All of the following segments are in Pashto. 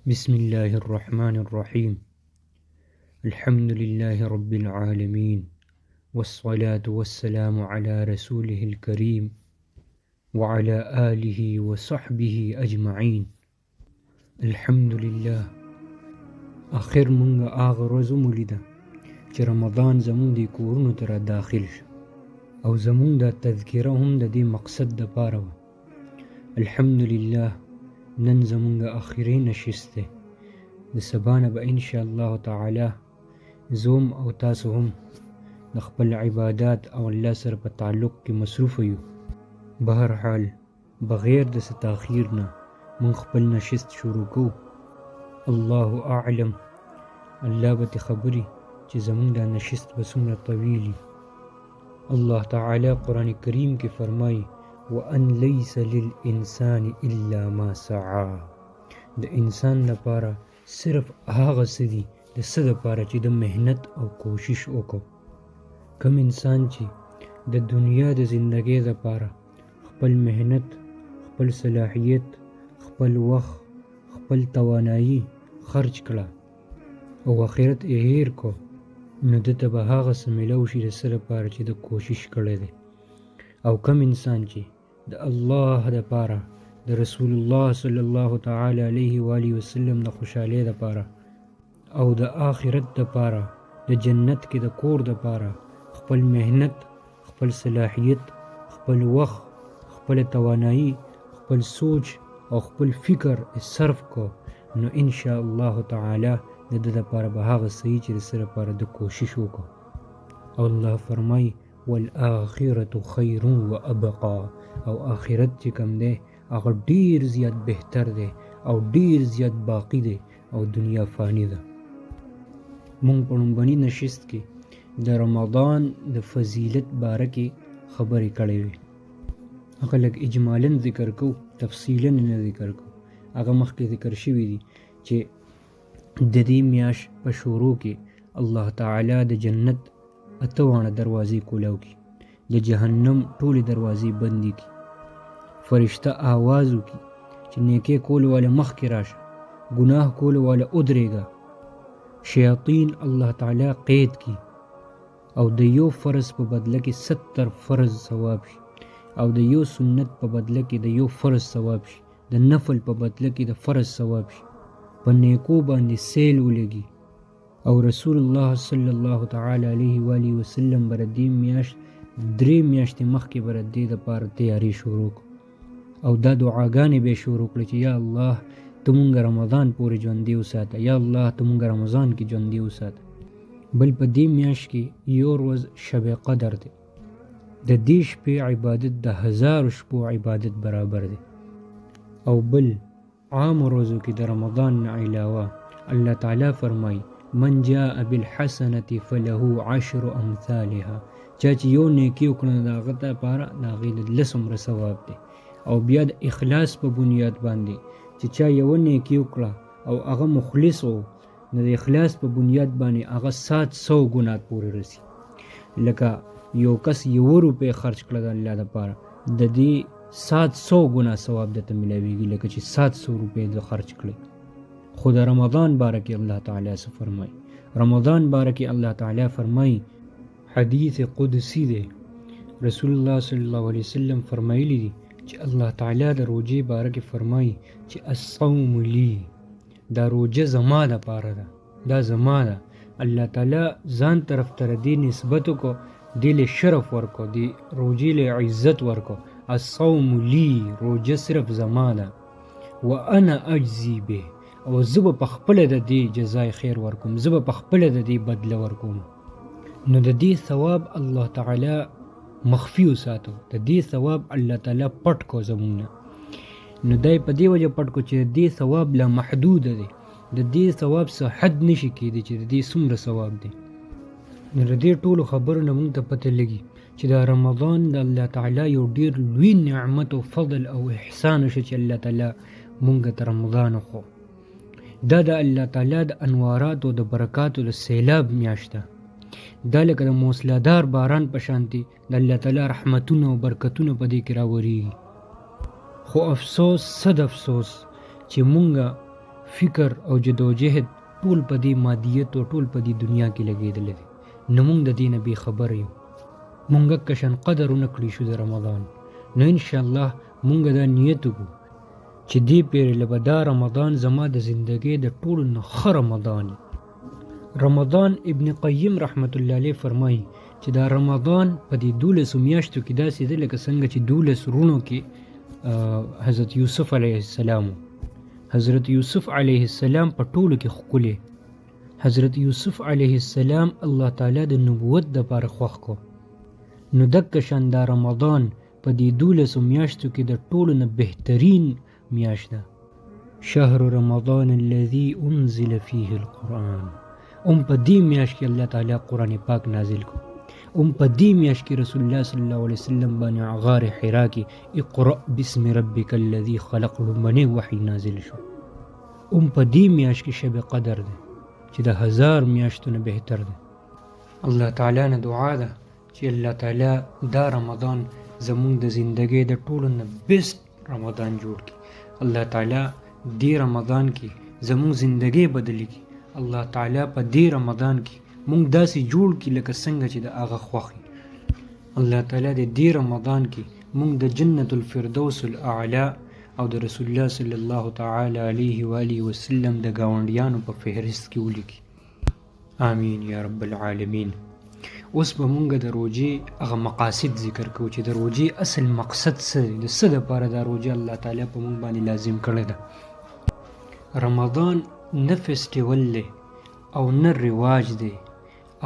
بسم الله الرحمن الرحيم. الحمد لله رب العالمين، والصلاة والسلام على رسوله الكريم وعلى آله وصحبه أجمعين. الحمد لله. آخر منغا آغرزو ملیده چې رمضان زمون دی کورونو ته داخل شو او زمون دا تذکره هم د دې مقصد د پاره وه. الحمد لله نن زمونږ آخري نشست دی. د سبا نه به انشاءالله تعالی زوم او تاسو هم د خپل عبادات او الله سره په تعلق کې مصروف یو. بهرحال بغیر د څه تاخیر نه مونږ خپل نشست شروع کوو. الله اعلم، الله به خبري چې زمونږ دا نشست به څومره طویل وي. الله تعالی قرآن کریم کې فرمایي وَأَنْ لَيْسَ لِلْإِنسَانِ إِلَّا مَا سَعَى. د انسان لپاره صرف هغه څه دي د څه دپاره چې د مهنت او کوشش وکړو. کم انسان چې د دنیا د زندګۍ دپاره خپل مهنت، خپل صلاحیت، خپل وخت، خپل توانایی خرج کړه او آخرت یې هیر کو، نو ده ته به هغه څه میلاو شي د څه دپاره چې د کوشش کړی دی. او کم انسان چې د الله دپاره، د رسول الله صلی الله تعالی علیه و آله وسلم د خوشحالۍ دپاره او د آخرت دپاره، د جنت کې د کور دپاره خپل مهنت، خپل صلاحیت، خپل وخت، خپل توانایی، خپل سوچ او خپل فکر صرف کو، نو ان شاء الله تعالی د ده دپاره به هغه صحیح چې د څه دپاره د کوشش وکړو. او الله فرمایي والآخرة خیر و ابقا، او آخرت چې کم دی هغه ډیر زیات بهتر دی او ډیر زیات باقی دی او دنیا فانی ده. مونږ په لومبني نشست کې د رمضان د فضیلت باره کې خبرې کړې وې. هغه لږ اجمالا ذکر کو، تفصیلا نه ذکر کو. هغه مخکې ذکر شوي دي چې د دې میاشت په شروع کې الله تعالی د جنت 8 دروازې کولاو کی، د جهنم ټولې دروازې بندې کی. فرشته آواز وکي چې نیکي کول والا مخکې راشه، ګناه کول والا ودرېږه. شیاطین الله تعالی قید کی او د یو فرض په بدله کې 70 فرض ثواب شي، او د یو سنت په بدله کې د یو فرض ثواب شي، د نفل په بدله کې د فرض ثواب شي. په نیکو باندې سیل ولګي. او رسول الله صلی الله تعالی علیه و آله وسلم بر دې میاشت 3 میاشتې مخکې بر دې دپاره تیاری شروع کړو او دا دعاګانې به شروع کړې چې یا الله ته مونږ رمضان پورې ژوندي وساته، یا الله ته مونږ رمضان کې ژوندي وساته. بل په دې میاشت کې یو ورځ شب قدر دی. د دې شپې عبادت د 1000 شپو عبادت برابر دی. او بل عام ورځو کې د رمضان نه علاوه الله تعالی فرمایي من جاء بالحسنة فله 10 امثالها. چا چې یو نیکی وکړه د هغه دپاره د هغې د 10 ثواب دی. او بیا د اخلاص په بنیاد باندې چې چا یو نیکی وکړه او هغه مخلص و، نو د اخلاص په بنیاد باندې هغه 700 ګنات پورې رسی. لکه یو کس 1 روپۍ خرج کړه د الله دپاره، د دې 700 ګنا ثواب درته میلاویږي لکه چې 700 روپۍ د خرج کړي. خو د رمضان باره کې الله تعالی څه فرمایي؟ رمضان باره کې الله تعالی فرمایي، حدیث قدسی دی، رسول الله صلی الله علیه وسلم فرمایلی دي چې الله تعالی د روجې باره کې فرمایي چې الصوم لی، دا روجه زما دپاره ده، دا زما ده. الله تعالی ځان طرف ته دې نسبت وکړو، دې له شرف ورکړو، دې روجې له عزت ورکړو. الصوم لی، روجه صرف زما ده. وانا اجزی به، او زه به په خپله د دې جزای خیر ورکوم، زه به په خپله د دې بدله ورکوم. نو د دې ثواب الله تعالی مخفي وساتو، د دې ثواب الله تعالی پټ کو زمونږ نه. نو دی په دې وجه پټ کو چې د دې ثواب لا محدود دی، د دې ثواب څه حد نشي کېدی چې د دې څومره ثواب دی. نو د دې ټولو خبرو نه مونږ ته پته لګي چې دا رمضان د الله تعالی یو ډېر لوی نعمت او فضل او احسان شو چې الله تعالی مونږ ته رمضان خو دا د الله تعالی د انوارات او د برکات او د سیلاب میاشت ده. دا لکه د موسلادار باران په شانتي د الله تعالی رحمتونه او برکتونه په دې کې راوریږي. خو افسوس، صد افسوس چې مونږ فکر او جدوجهد ټول په دې مادیت او ټول په دې دنیا کې لګېدلی دی. نو موږ د دې نه بې خبره یو. موږ کشن قدر ونه کړی شو د رمضان. نو انشاءالله موږ دا نیت وکړو چې دې پیرې به دا رمضان زما د زندګۍ د ټولو نه ښه رمضان وي. رمضان ابن قیم رحمت الله علیه فرمایي چې دا رمضان په دې 12 میاشتو کې داسې دی لکه څنګه چې 12 رونو کې حضرت یوسف علیه السلام. حضرت یوسف علیه السلام په ټولو کې ښکلی. حضرت یوسف علیه السلام الله تعالی د نبوت دپاره خوښ کو. نو دکه شان دا رمضان په دې 12 میاشتو کې د ټولو نه بهترین میاشت ده. شهر رمضان الذي انزل فيه القرآن. په دې میاشت کې الله تعالی قرآن پاک نازل کو. په دې میاشت کې رسول الله صلی الله علیه وسلم باندې غار حرا کې اقرأ باسم ربک الذي خلق لومړنی وحی نازل شو. په دې میاشت کې شب قدر ده چې د 1000 میاشتو نه بهتر ده. الله تعالی نه دعا ده چې الله تعالی دا رمضان زمونږ د زندګۍ د ټولو نه بیسټ رمضان جوړ کړي. الله تعالی دې رمضان کې زمونږ زندګۍ بدلی کړي. الله تعالی په دې رمضان کې مونږ داسې جوړ کړي لکه څنګه چې د هغه خوښي. الله تعالی دې رمضان کې مونږ د جنت الفردوس الاعلی او د رسول الله صلی الله تعالی علیه و آله وسلم د ګاونډیانو په فهرست کې ولیکي. آمین یا رب العالمین. اوس به مونږ د روژې هغه مقاصد ذکر کوو چې د روژې اصل مقصد څه دی، د څه دپاره دا روژه الله تعالی په مونږ باندې لازم کړې ده. رمضان نه فیسټیول دی او نه رواج دی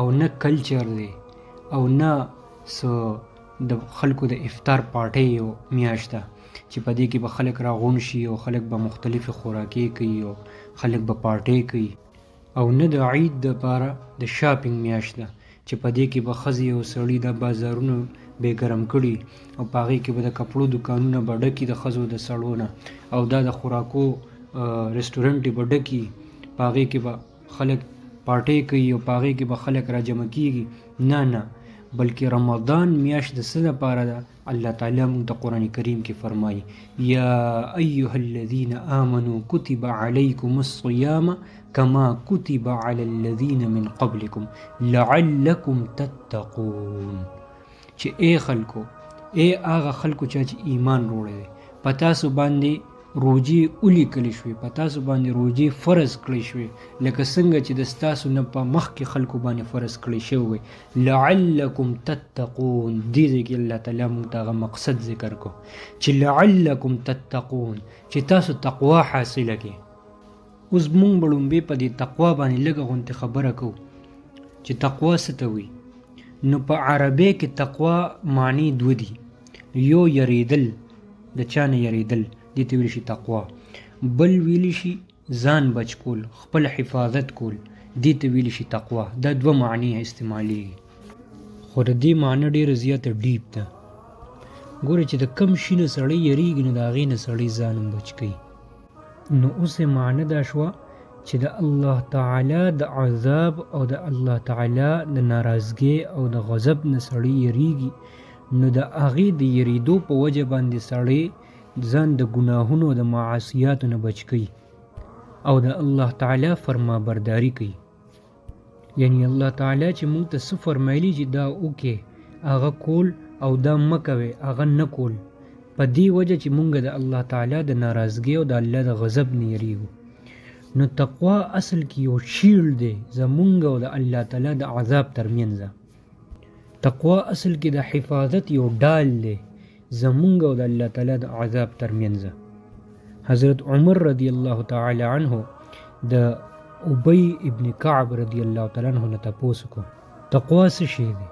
او نه کلچر دی او نه څه د خلکو د افطار پارټۍ یو میاشت ده چې په دې کې به خلک راغونډ شي او خلک به مختلفې خوراکې کوي او خلک به پارټۍ کوي. او نه د عید دپاره د شاپینګ میاشت ده چې په دې کې به ښځې او سړي د بازارونو بې ګرم کړي او په هغې کې به د کپړو دوکانونه به ډکي د ښځو د سړو نه او دا د خوراکو رستورنټ به ډکي، په هغې کې به خلک پارټۍ کوي او په هغې کې به خلک راجمع کېږي. نه بلکې رمضان میاشت د څه دپاره ده؟ الله تعالی موږ ته قرآن کریم کې فرمایي یا ایها الذین آمنوا کتب علیکم الصیام کما کتب علی الذین من قبلکم لعلکم تتقون. چې ای خلکو، ای هغه خلکو چې ایمان وروړی دی، په تاسو باندې روژې ولیکلی شوې، په تاسو باندې روژې فرض کړی شوې لکه څنګه چې د ستاسو نه په مخکې خلکو باندې فرض کړی شوی. لعلکم تتقون. دې ځای کې الله تعالی موږ ته هغه مقصد ذکر کو چې لعلکم تتقون، چې تاسو تقوا حاصله کړئ. اوس موږ به لومبې په دې تقوا باندې لږه غونتې خبره کوو چې تقوا څه ته وایي. نو په عربی کې تقوا معنی دوه دي. یو یریدل، د چا نه یریدل، دې ته ویل شي تقوا. بل ویل شي ځان بچ کول، خپل حفاظت کول، دې ته ویل شي تقوا. دا دوه معنی استعمالیږي خو د دې معنی ډېره زیاته ډیپ ده. ګوره چې د کم شي نه سړی یریږي نو د هغې نه سړی ځان هم بچ کوي. نو اوس یې معنی دا شوه چې د الله تعالی د عذاب او د الله تعالی د ناراضګۍ او د غضب نه سړی یریږي، نو د هغې د یریدو په وجه باندې سړی ځان د ګناهونو د معاصیاتو نه بچ کوي او د الله تعالی فرمانبرداري کوي. یعنی الله تعالی چې موږ ته څه فرمایلي چې دا وکې هغه کول او دا مه کوئ هغه نه کول، په دې وجه چې موږ د الله تعالی د ناراضګۍ او د الله د غضب نه یریږو. نو تقوا اصل کې یو شیلډ دی زمونږ او د الله تعالی د عذاب ترمنځ. تقوا اصل کې د حفاظت یو ډال دی زمونږ او د الله تعالی د عذاب ترمنځ. حضرت عمر رضی الله تعالی عنه د ابی ابن کعب رضی الله تعالی عنه نه تپوس کو تقوا څه شی دی؟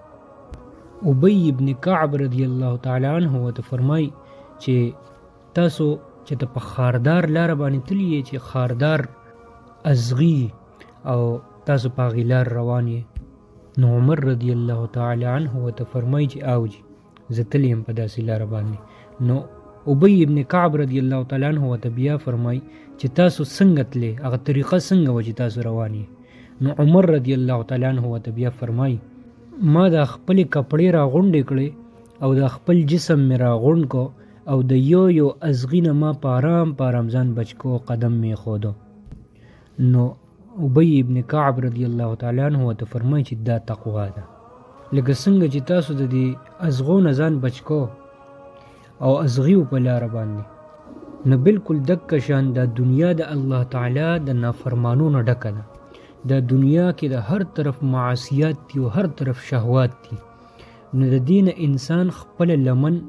ابی ابن کعب رضی الله تعالی عنه ورته فرمای چې تاسو چې ته په خاردار لاره باندې تللی یې چې خاردار ازغي او تاسو په هغې لار روان یې. نو عمر رضی الله تعالی عنه ورته فرمای چې اوجي زه تللی یم په داسې لاره باندې. نو ابی ابن کعب رضی الله تعالی عنه ورته بیا فرمای چې تاسو څنګه تللی، هغه طریقه څنګه وه چې تاسو روان یې؟ نو عمر رضی الله تعالی عنه ورته بیا فرمای ما د خپلې کپړې راغونډې کړې او د خپل جسم مې راغونډ کو او د یو ازغي نه ما په ارام ځان بچ کو قدم مې ښودو. نو ابی ابن کعب رضی الله تعالی عنہ ته فرمایي چې دا تقوا ده. لکه څنګه چې تاسو د دې ازغو نه ځان بچ کو او ازغیو په لاره باندې، نو بالکل دک شان د دنیا د الله تعالی د نافرمانونو ډکه ده. د دنیا کې د هر طرف معاصیات دي او هر طرف شهوات دي. نو د دین انسان خپل لمن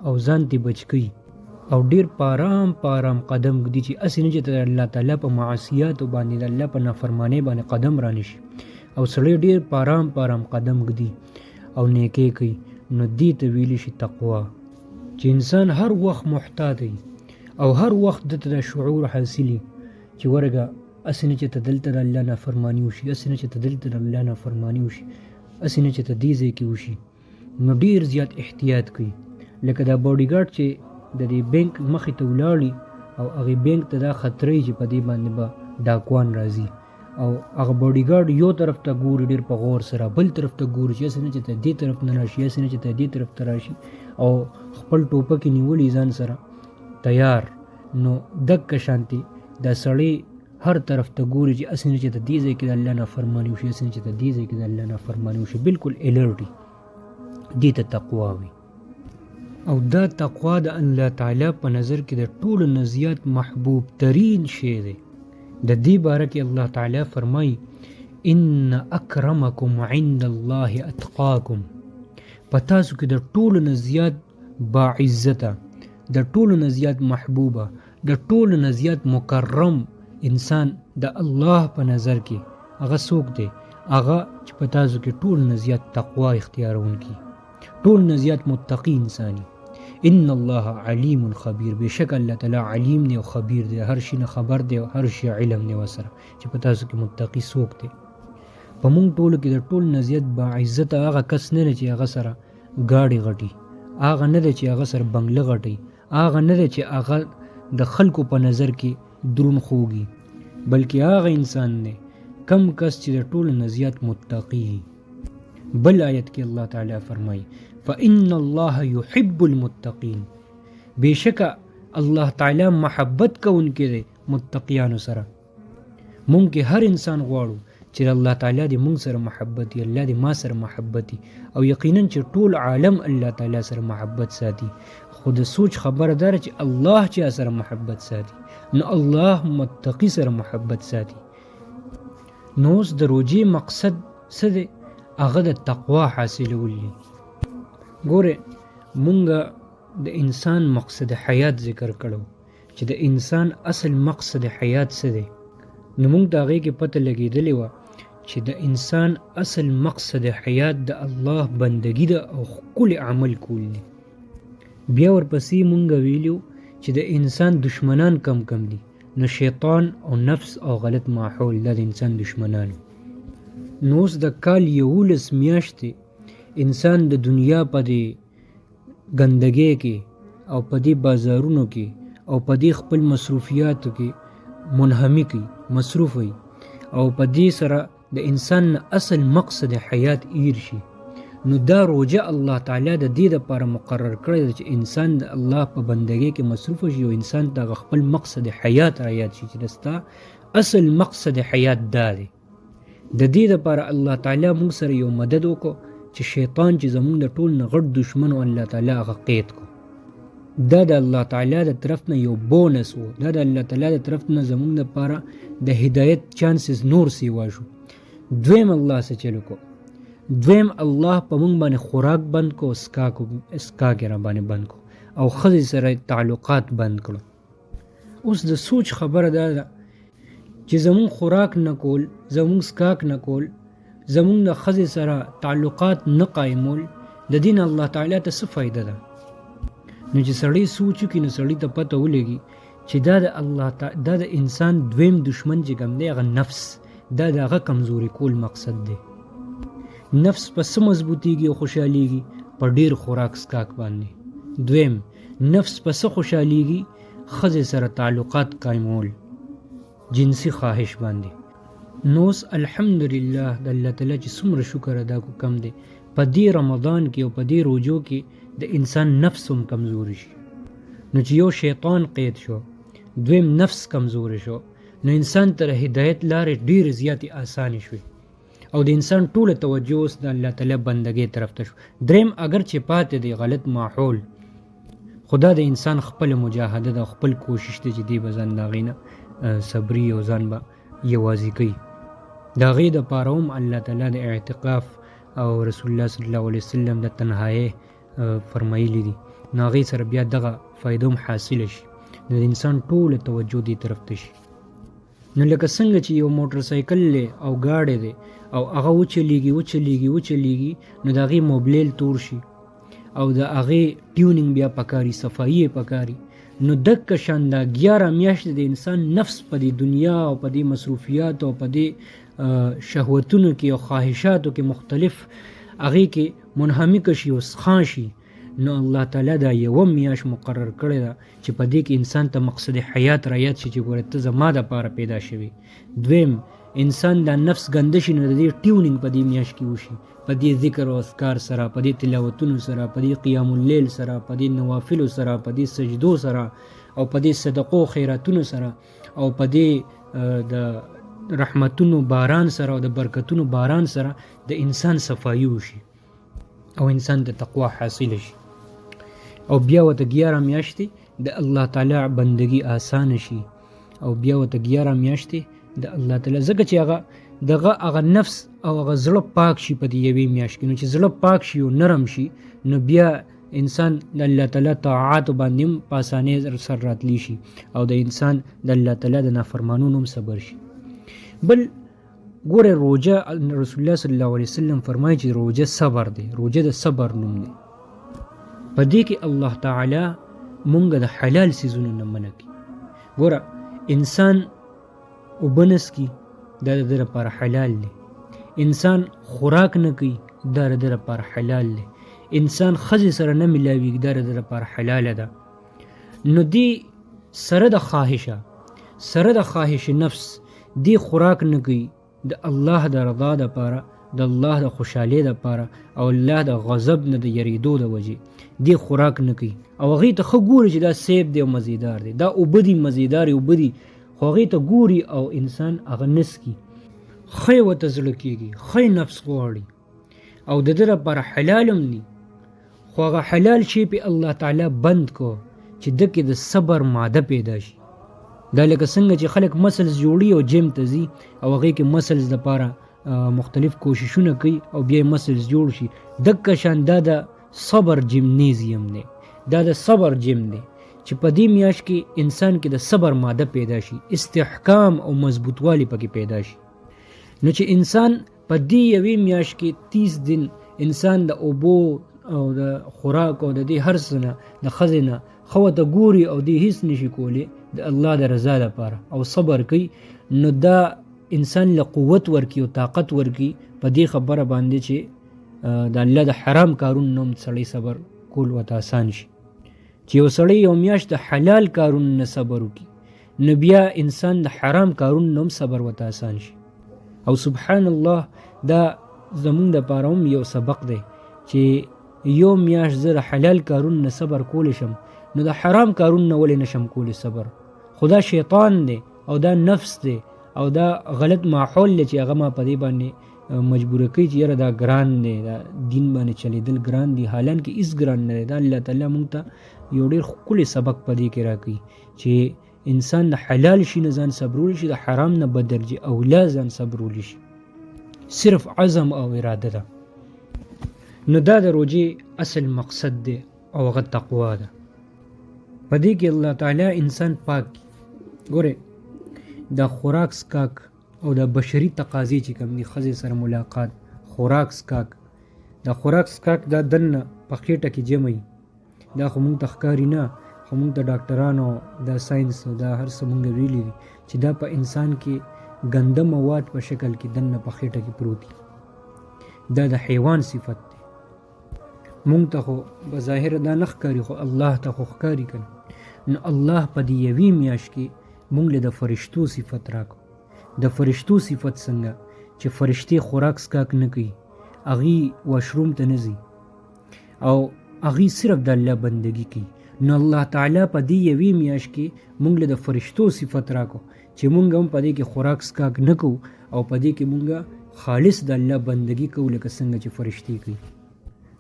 او ځان ته بچ کی او ډیر پارام پارام قدم ګدي چې اسنه چې الله تعالی په معاصیات باندې د الله په نافرمانی باندې قدم رانشي او سړی ډیر پارام پارام قدم ګدي او نیکی کوي. نو دې ته ویل شي تقوا، چې انسان هر وخت محتاط وي او هر وخت د شعور حاصلي چې ورګه اسنه چې تدلته د الله نافرمانی وشي، اسنه چې تدلته د الله نافرمانی وشي، اسنه چې تدیزه کې وشي. نو ډیر زیات احتیاط کوي. لکه دا باډي ګارد چې د دې بانک مخې ته ولاړی او هغه بانک ته دا خطرې چې په دې باندې به ډاکوان راځي او هغه باډي ګارد یو طرف ته ګوري ډیر په غور سره، بل طرف ته ګوري چې اسنه چې دې طرف نه راشي، اسنه چې دې طرف ته راشي او خپل ټوپک نیولې ځان سره تیار. نو دک شانتي دا سړی هر طرف ته ګوري چې اسنه چې دې ځای کې د الله نافرمانی وشي، اسنه چې دې ځای کې د الله نافرمانی وشي. بالکل الرټي دې ته تقوا وي. او دا تقوا د الله تعالی په نظر کې د ټولو نه زیات محبوب ترین شی دی. د دې باره کې الله تعالی فرمایي ان اکرمکم عند الله اتقاکم. په تاسو کې د ټولو نه زیات باعزته، د ټولو نه زیات محبوبه، د ټولو نه زیات مکرم انسان د الله په نظر کې هغه څوک دی؟ هغه چې په تاسو کې ټول نه زیات تقوا اختیارونکي، ټول نه زیات متقی انسانی. ان الله علیم خبیر. بشک الله تعالی علیم دی او خبیر دی، هر شي نه خبر دی او هر شي علم دی وسره چې په تاسو کې متقی څوک دی. په مونږ ټولو کې د ټول نه زیات باعزت هغه کس نه دی چې هغه سره ګاډي غټي، هغه نه دی چې هغه سره بنگله غټي، هغه نه دی چې هغه د خلکو په نظر کې درون خوږي، بلکې هغه انسان دی کم کس چې د ټول نه زیات متقی. بل آیت کې الله تعالی فرمایي فإن الله يحب المتقين. بشک الله تعالی محبت کوونکی دی متقیانو سره. مونږ کې هر انسان غواړو چې الله تعالی دې مونږ سره محبت وي، الله دې ما سره محبت وي، او یقینا چې ټول عالم الله تعالی سره محبت ساتي. خو د سوچ خبره ده چې الله چې سره محبت ساتي نو الله متقی سره محبت ساتي. نو اوس د روجې مقصد څه دی؟ هغه د تقوا حاصلول دي. ګوره مونږه د انسان مقصد حیات ذکر کړو چې د انسان اصل مقصد حیات څه دی. نو مونږ د هغې کې پته لګېدلې وه چې د انسان اصل مقصد حیات د الله بندگی ده او ښکلی عمل کول دي. بیا ورپسې مونږ ویلو چې د انسان دشمنان کم کم دي. نو شیطان او نفس او غلط ماحول دا د انسان دشمنان. نو اوس د کال 11 میاشتې انسان د دنیا په دې ګندګۍ کې او په دې بازارونو کې او په دې خپل مصروفیاتو کې منهمکی مصروف وي او په دې سره د انسان اصل مقصد حیات ایر شي. نو دا روجه الله تعالی د دې لپاره مقرر کړی چې انسان د الله په بندګۍ کې مصروف شي او انسان د خپل مقصد حیات را یاد شي چې دستا اصل مقصد حیات دا دی. د دې لپاره الله تعالی موږ سره یو مدد وکړو چې شیطان چې زمونږ د ټول نه غټ دشمن او الله تعالی هغه قید کو. دا د الله تعالی د طرف نه یو بونس و، دا د الله تعالی د طرف نه زمونږ لپاره د هدایت چانسز نور سیوا شو. دویم الله څه چلو کو، دویم الله په مونږ باندې خوراک بند کو، اسکاک را باندې بند کو او ښځې سره تعلقات بند کړو. اوس د سوچ خبره دا ده چې زمونږ خوراک نه کول، زمونږ اسکاک نه کول، زمونږ د ښځې سره تعلقات نه قایمول، د دین الله تعالی ته څه فایده ده؟ نو چې سړی سوچ وکړي نو سړی ته پته ولګي چې دا د الله تعالی دا د انسان دویم دشمن چې کوم دی هغه نفس، دا د هغه کمزوري کول مقصد دی. نفس په څه مضبوطیږي او خوشحالیږي؟ په ډیر خوراک اسکاک باندې. دویم نفس په څه خوشحالیږي؟ ښځې سره تعلقات قایمول، جنسی خواهش باندې. نوس الحمدلله د الله تعالی چې څومره شکر ادا کو کم دی په دې رمضان کې او په دې روزو کې د انسان نفس هم کمزوري شي. نو چې یو شیطان قید شو، دویم نفس کمزوري شو، نو انسان ته هدایت لارې ډېرې زیاتې اسانې شوې او د انسان ټوله توجه اوس د الله تعالی بندګۍ طرف ته شو. دریم اگر چې پاتې دی غلط ماحول، خدا د انسان خپل مجاهده ده، خپل کوشش دی چې دی به ځان د هغې نه صبري او ځان به یوازې کوي. د هغې دپاره هم الله تعالی د اعتکاف او رسول الله صلی الله علیه وسلم د تنهایۍ فرمایلی دي. نو هغې سره بیا دغه فایده هم حاصله شي، نو د انسان ټوله توجه دې طرف ته شي. نو لکه څنګه چې یو موټر سایکل دی او ګاډی دی او هغه وچلیږي نو د هغې موبلیل تور شي او د هغې ټیونینګ بیا پکاري، صفایي یې پکاري. نو دکه شان دا 11 میاشتې د انسان نفس په دې دنیا او په دې مصروفیات او په دې شهوتونو کې او خواهشاتو کې مختلف هغې کې منهمکه شي او سخان شي. نو الله تعالی دا یوه میاشت مقرر کړې ده چې په دې کې انسان ته مقصد حیات را یاد شي چې ګوره ته زما دپاره پیدا شوي. دویم انسان دا نفس ګنده شي نو د دې ټیونینګ په دې میاشت کې وشي، په دې ذکر او اذکار سره، په دې تلاوتونو سره، په دې قیام اللیل سره، په دې نوافلو سره، په دې سجدو سره او په دې صدقو خیراتونو سره او په دې د رحمتونو باران سره او د برکتونو باران سره د انسان صفایي وشي او انسان د تقوا حاصل شي او بیا ورته 11 میاشتې د الله تعالی بندگی آسان شي او بیا ورته 11 میاشتې د الله تعالی ځکه چې هغه نفس او هغه زړه پاک شي په دې یوې میاشت کې. نو چې زړه پاک شي او نرم شي نو بیا انسان د الله تعالی طاعات باندې هم په اسانۍ سر راتلی شي او د انسان د الله تعالی د نافرمانونو هم صبر شي. بل ګوره روجه رسول الله صلی الله علیه وسلم فرمایي چې روجه صبر دی، روجه د صبر نوم دی. په دې کې الله تعالی مونږ د حلال سیزونو نه منع کوي. ګوره انسان وبنس کی دا د لپاره حلال دی، انسان خوراک نه کوي دا د لپاره حلال دی، انسان ښځې سره نه ملاویږي دا د لپاره حلاله ده. نو دی سره د خواهشه سره د خواهش نفس دی خوراک نه کوي د الله د رضا دپاره، د الله د خوشحالۍ دپاره او الله د غضب نه د یریدو د وجې دی خوراک نه کوي او هغې ته ښه ګوري چې دا سیب دی او مزیدار دی، دا اوبه دي مزیدارې اوبه دي، خو هغې ته ګوري او انسان هغه نسکي، ښه یې ورته زړه کېږي، ښه یې نفس غواړي او د ده لپاره حلال هم دي، خو هغه حلال شی پې الله تعالی بند کو چې ده کې د صبر ماده پیدا شي. دا لکه څنګه چې خلک مسلز جوړي او جیم ته ځي او هغې کې مسلز دپاره مختلف کوششونه کوي او بیا یې مسلز جوړ شي، دکه شان دا د صبر جمنیزیم دی، دا د صبر جیم دی چې په دې میاشت کې انسان کې د صبر ماده پیدا شي، استحکام او مضبوطوالی پکې پیدا شي. نو چې انسان په دې یوې میاشت کې 30 دن انسان د اوبو او د خوراک او د دې هر څه نه د ښځې نه ښه ورته ګوري او دې هیڅ نشي کولی د الله د رضا لپاره او صبر کوي، نو دا انسان له قوت ورکي او طاقت ورکي په دې خبره باندې چې د الله د حرام کارونو نه هم سړی صبر کول ورته آسان شي. چې یو سړی یو میاشت د حلال کارونو نه صبر وکړي نو بیا انسان د حرام کارونو نه هم صبر ورته آسان شي. او سبحان الله دا زمونږ دپاره هم یو سبق دی چې یو میاشت زه د حلال کارونو نه صبر کولی شم نو د حرام کارونو نه ولې نشم کولی صبر. خو دا شیطان دی او دا نفس دی او دا غلط ماحول دی چې هغه ما په دې باندې مجبوره کوي چې یاره دا ګران دی، دا دین باندې چلیدل ګران دی، حالان کې هېڅ ګران نه دی. دا الله تعالی مونږ ته یو ډېر ښکلی سبق په دې کې راکوي چې انسان د حلال شي نه ځان صبرولی شي، د حرام نه به درجې اولا ځان صبرولی شي، صرف عزم او اراده ده. نو دا د روجې اصل مقصد دی او هغه تقوا ده. په دې کې الله تعالی انسان پاک ګوره د خوراک سکاک او د بشري تقاضې چې کوم دي، ښځې سره ملاقات، خوراک سکاک، د خوراک سکاک دا دننه په خېټه کې جمعي، دا خو مونږ ته ښکاري نه، خو مونږ ته ډاکټرانو دا ساینس او دا هر څه مونږ ویلي دي چې دا په انسان کې ګنده مواد په شکل کې دننه په خېټه کې پروت دي. دا د حیوان صفت دی، مونږ ته خو بظاهر دا نه ښکاري خو الله ته خو ښکاري کنه. نو الله په دې یوې میاشت کې مونږ له د فرشتو صفت راکړو. د فرشتو صفت څنګه چې فرشتې خوراک سکاک نه کوي، هغې واشروم ته نه ځي او هغې صرف د الله بندگی کوي. نو الله تعالی په دې یوې میاشت کې مونږ له د فرشتو صفت راکړو چې مونږ هم په دې کې خوراک سکاک نه کوو او په دې کې مونږ خالص د الله بندگی کوو لکه څنګه چې فرشتي کوي.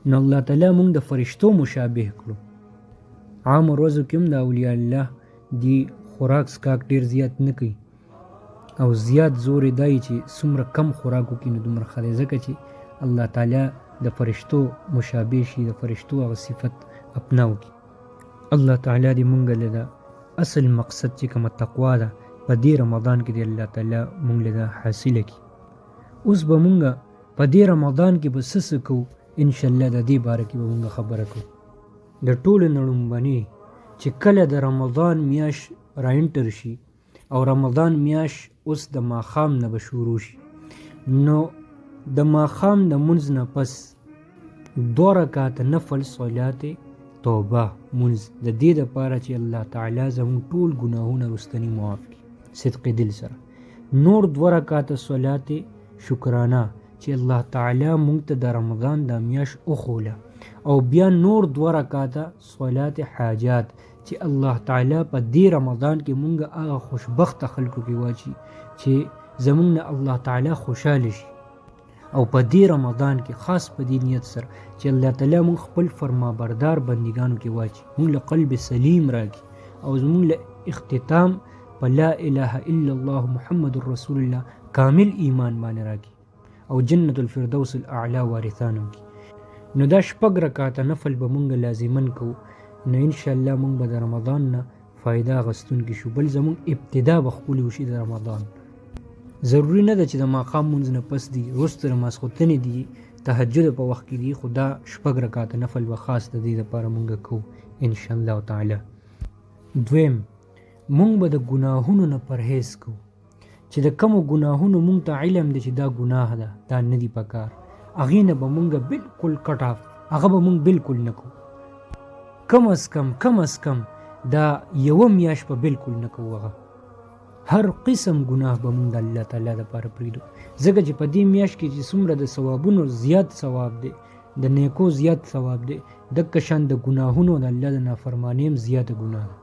نو الله تعالی مونږ د فرشتو مشابه کړو. عام ورځو کې هم د اولیاء الله دی خوراک سکاک ډیر زیات نه کوي او زیات زور یې دی چې څومره کم خوراک وکړي نو دومره ښه دی، ځکه چې الله تعالی د فرشتو مشابه شي، د فرشتو هغه صفت اپناو کړي. الله تعالی دې مونږ له د اصل مقصد چې کومه تقوا ده په دې رمضان کې دې الله تعالی مونږ له حاصله کړي. اوس به مونږ په دې رمضان کې به څه کوو انشاءالله د دې باره کې به مونږ خبره کوو. د ټولو نه لومړنی چې کله د رمضان میاشت راانټر شي او رمضان میاشت اوس د ماښام نه به شروع شي، نو د ماښام د مونځ نه پس 2 رکعاته نفل صلات توبه مونځ د دې دپاره چې الله تعالی زموږ ټول ګناهونه رستنی معاف کړي صدق دل سره. نور 2 رکعاته صلات شکرانه چې الله تعالی مونږ ته د رمضان د میاشت وښوله، او بیا نور 2 رکعاته صلات حاجات چې الله تعالی په دې رمضان کې مونږ هغه خوشبخت خلکو کې واچي چې زمونږ نه الله تعالی خوشاله شي، او په دې رمضان کې خاص په دې نیت سره چې الله تعالی مونږ خپل فرمانبردار بندګانو کې واچي، مونږ له قلب سلیم راکړي او زمونږ له اختتام په لا اله الا الله محمد رسول الله کامل ایمان باندې راکړي او جنت الفردوس الاعلى وارثانو کې. نو دا 4 رکعاته نفل به مونږ لازمن کوو، نو انشاءالله مونږ به د رمضان نه فایده اخیستونکي شو. بل زمونږ ابتدا به ښکلې وشي د رمضان. ضروري نه ده چې د ماښام مونځ نه پس دي، وروسته د ماسخوتنې دي، تهجد په وخت کې دي، خو دا 4 رکعاته نفل به خاص د دې دپاره مونږ کوو انشاءالله تعالی. دویم، مونږ به د ګناهونو نه پرهیز کوو چې د کومو ګناهونو مونږ ته علم دی چې دا ګناه ده، دا نه دي پکار، هغې نه به مونږ بالکل کټ آف، هغه به مونږ بالکل نه کوو. کم از کم دا 1 میاشت به بالکل نه کوو. هغه هر قسم ګناه به مونږ د الله تعالی دپاره پرېږدو، ځکه چې په دې میاشت کې چې څومره د ثوابونو زیات ثواب دی، د نیکو زیات ثواب دی، دکه شان د ګناهونو د الله د نافرمانۍ هم زیاته ګناه ده.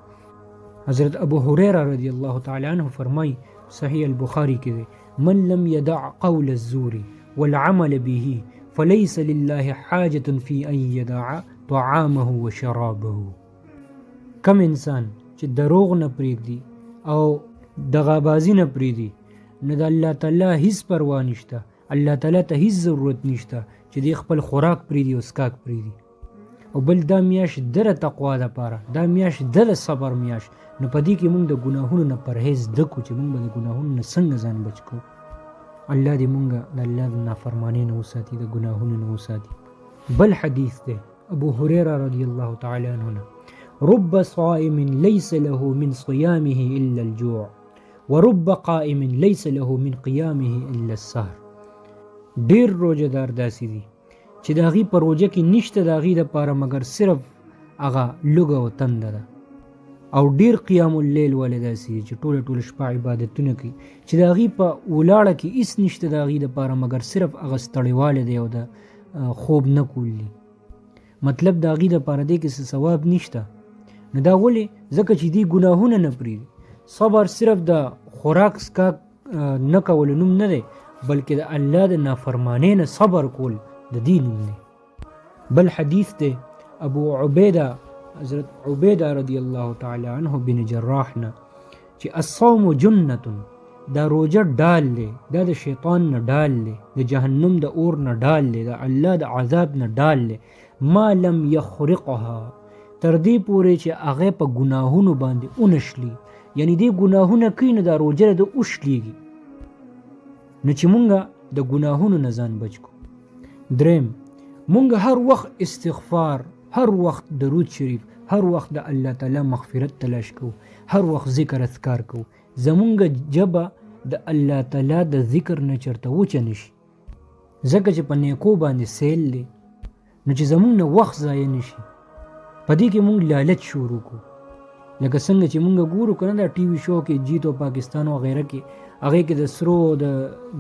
حضرت ابو هریره رضی الله تعالی عنه فرمایي صحیح البخاری کې دی: من لم يدع قول الزور والعمل به فليس لله حاجة في ان يدع طعامه وشرابه. کم انسان چې دروغ نه پرېږدي او دغابازي نه پرېږدي، نو د الله تعالی هیڅ پروا نشته، الله تعالی ته هیڅ ضرورت نشته چې دی خپل خوراک پرېږدي او سکاک پرېږدي. او بل دا میاشت د تقوا دپاره، دا میاشت د صبر میاشت، نو په دې کې مونږ د ګناهونو نه پرهیز زده کړو چې مونږ به د ګناهونو نه څنګه ځان بچ کړو. الله دې مونږ د الله د نافرمانۍ نه وساتي، د ګناهونو نه وساتي. بل حدیث دی ابو هریره رضی الله تعالی عنه نه: رب صائم ليس له من صيامه الا الجوع ورب قائم ليس له من قيامه الا السهر. ډیر روزهدار داسې دي چې د هغې په روژه کې نشته د هغې دپاره مګر صرف هغه لوږه او تنده ده، او ډیر قیام اللیل والا داسې دي چې ټوله شپه عبادتونه کوي چې د هغې په ولاړه کې هېڅ نشته د هغې دپاره مګر صرف هغه ستړیوالی دی او د خوب نه کول دي. مطلب د هغې دپاره دی کې څه ثواب نشته. نو دا ولې؟ ځکه چې دې ګناهونه نه پرېږدي. صبر صرف د خوراک سکاک نه کولو نوم نه دی، بلکې د الله د نافرمانۍ نه صبر کول د دې نوم دی. بل حدیث دی ابو عبیده حضرت عبیده رضی الله تعالی عنه بن جراح نه چې الصوم جنة، دا روجه ډال دی، دا د شیطان نه ډال دی، د جهنم د اور نه ډال دی، د الله د عذاب نه ډال دی، ما لم یخرقها، تر دې پورې چې هغه په ګناهونو باندې اونشلي، یعنی دې ګناهونه کوي نو دا روجه د اوشلیږي. نو چې مونږه د ګناهونو نه ځان بچ کو. دریم، مونږ هر وخت استغفار، هر وخت درود شریف، هر وخت د الله تعالی مغفرت تلاش کو، هر وخت ذکر اذکار کو. زمونږ جبه د الله تعالی د ذکر نه چرته وچه نشي، ځکه چې په نیکو باندې سیل دی، نو چې زمونږ نه وخت ضایع نشي. په دې کې مونږ لالچ شروع کو، لکه څنګه چې مونږ ګورو کنه دا ټي وي شو کې جیتو پاکستان او غیره کې هغه کې د سرو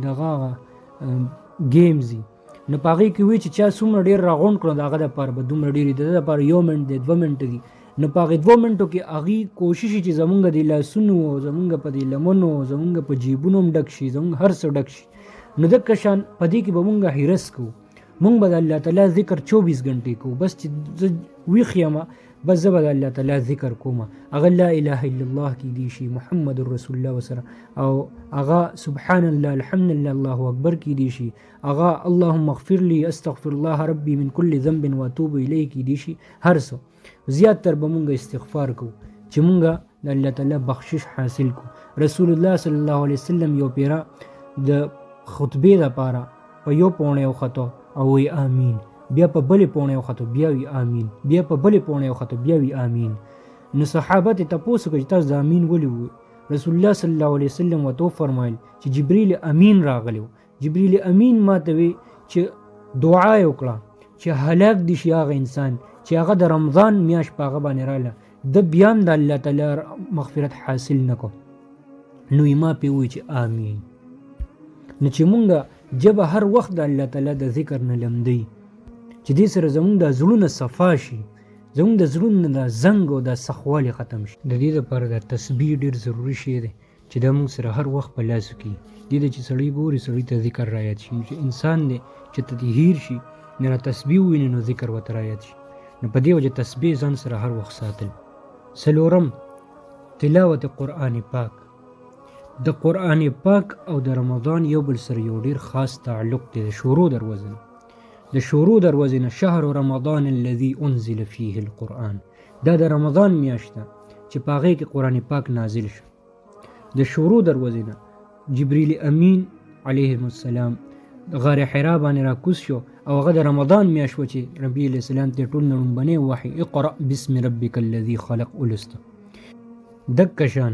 دغه گیمز دي، نو په هغې کې وایي چې چا څومره ډېر راغونډ کړو د هغه دپاره به دومره ډېر دي، د ده دپاره 1 منټ دی 2 منټه دي، نو په هغې 2 منټو کې هغې کوشش چې زمونږ د لاسونو او زمونږ په دې لمنو زمونږ په جیبونو هم ډک شي، زمونږ هر څه ډک شي، نو دکه شان په دې کې به مونږ حرص کوو، مونږ به د الله تعالی ذکر 24 غنټې کوو. بس چې زه ویښ یم بس زه به د الله تعالی ذکر کوم، هغه لا اله الا الله کیدی شي، محمد رسول الله وسره، او هغه سبحان الله الحمدلله الله اکبر کیدی شي، هغه اللهم اغفر لي استغفر الله ربي من كل ذنب واتوب الیه کیدی شي. هر څه زیات تر به مونږ استغفار کوو چې مونږ د الله تعالی بخشش حاصل کو. رسول الله صلی الله علیه وسلم یو پیرا د خطبې لپاره په یو پونه وخته او وی امین، بیا په بلې پونه وخته بیا وی امین، بیا په بلې پونه وخته بیا وی امین. نو صحابه ته تاسو کې تاسو د امین ولې وی؟ رسول الله صلی الله علیه وسلم وته فرمایل چې جبرئیل امین راغلو. جبرئیل امین ماته وی چې دعا وکړه چې هلاک دي شي هغه انسان چې هغه د رمضان میاشت په هغه باندې رااله د بیان د الله تعالی مغفرت حاصل نکو. نو ما په وی چې امین. نو چې مونږه جبه هر وخت د الله تعالی د ذکر نه لمدی چې دې سره زمونږ د زړونو صفا شي، زمونږ د زړونو د زنګ او د سخوالي ختم شي. د دې لپاره د تسبیح ډیر ضروری شی دی چې دا مونږ سره هر وخت په لاس کې دې چې سړی ګوري سړی ته ذکر رایت شي، چې انسان دی چې تطهیر شي نه تسبیح ویني نو ذکر وته رایت شي. نو په دې وجه تسبیح ځان سره هر وخت ساتل. سلورم تلاوت قرآن پاک. د قرآن پاک او د رمضان یو بل سره یو ډیر خاص تعلق دی. د شروع دروازې نه شهر رمضان الذي انزل فيه القرآن، دا د رمضان میاشت ده چې په هغې کې قرآن پاک نازل شو. د شروع دروازې نه جبرئیل امین علیه السلام غار حرا باندې راکوز شو او هغه د رمضان میاشت و چې نبی علیه السلام ته ټول نه لومبنی وحی اقرأ بسم ربک الذي خلق ولسته. دکه شان